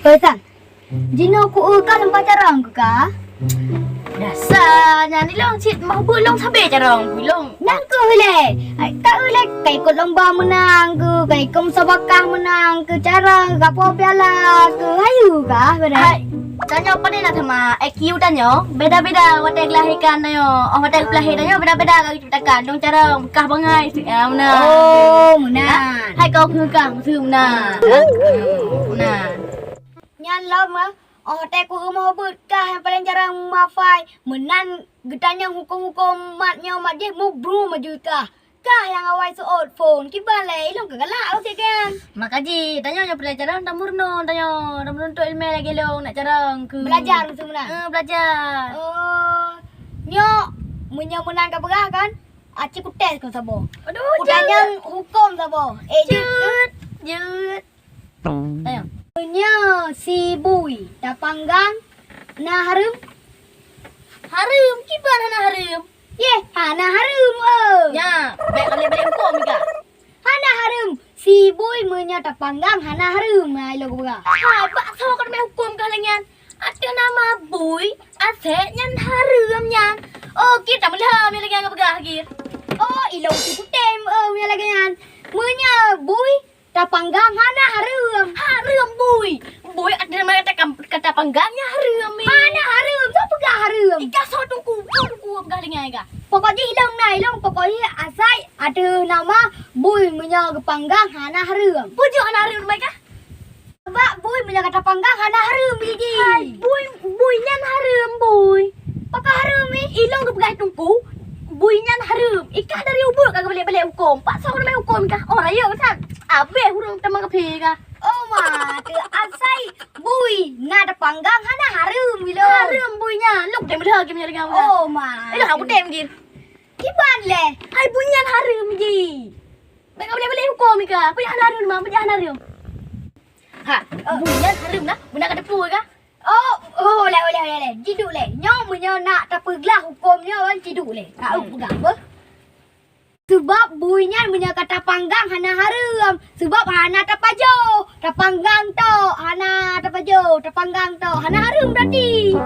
Pesan. Jino ku ka lempar carang ku ka. Dasarnya ni long cik mau belong sampai carang belong. Nang ku le. Ka le kai ko lomba menang ku, kai kom sabakah menang ke carang ka po piala ke hayu ka beda. Hai. Tanya apa ni nak sama IQ tanya. Beda-beda watak kelahiran tanya. Watak kelahiran tanya beda-beda kau ciptakan dong carang kah bangai mana. Oh, menang. Hai kau kah musuh mana. Mana. Nyan lama. Oh, te ku mau but kah yang paling jarang mafai. Menan getanya hukum-hukum matnya mat dia mu bru maju kah. Kah yang awai soal phone kiban le ilong kagalak okey kan. Makaji tanya yang pelajaran tak murno tanya untuk ilmu lagi long nak carang ke Belajar musuh menang. Belajar. Oh, nyo menang ka berah kan? Aci ku tes kau sabo. Aduh, Udahnya hukum sabo. jut jut. Ayo. Nyo si bui dah panggang nah harum. Harum kiban hana harum. Ye, hana harum Ya, baik balik hukum ke? Hana harum. Si bui munya dah panggang hana harum. Ai lo berah. Hai, pak so kan main hukum kalian. Ada nama bui, asyik nyan harum nyan. Oh, kita melihat lagi yang begah lagi. Oh, ilong si kutem munya lagi kan. Munya bui dah panggang hana harum. Harum bui. Bui ada nama kata panggangnya harum. Hana harum. Siapa gak harum? Ika so tunggu begah lagi ga. Pokoknya ilong pokoknya asai ada nama bui munya panggang hana harum. Pujuk anak harum mereka. Sebab bui munya kata panggang hana harum biji. Bui nyan harum bui. Pakah harum ni. Ilong ke begah tunggu. Bui nyan harum. Ika dari ubur kagak balik hukum. Pak so kan main hukum ka. Oh raya kan. Abe hurung tamang ke ka. Oh ma, tu asai bui na ada panggang hana harum bilo. Harum buinya. Luk dem dah game dengan ka. Oh ma. Ilo kamu dem gin. Kiban le. Hai bui nyan harum ji. Mereka balik hukum ka. Punya harum mah, punya harum. Ha, bui nyan harum nah. Benar kata pui ka. Oh le. Jiduk le. Nyo munya nak tapeglah hukumnya kan jiduk le. Tahu pegang apa? Sebab buinya punya kata panggang hana harum. Sebab hana tapajo. Tapanggang to. Hana tapajo. Tapanggang to. Hana harum berarti.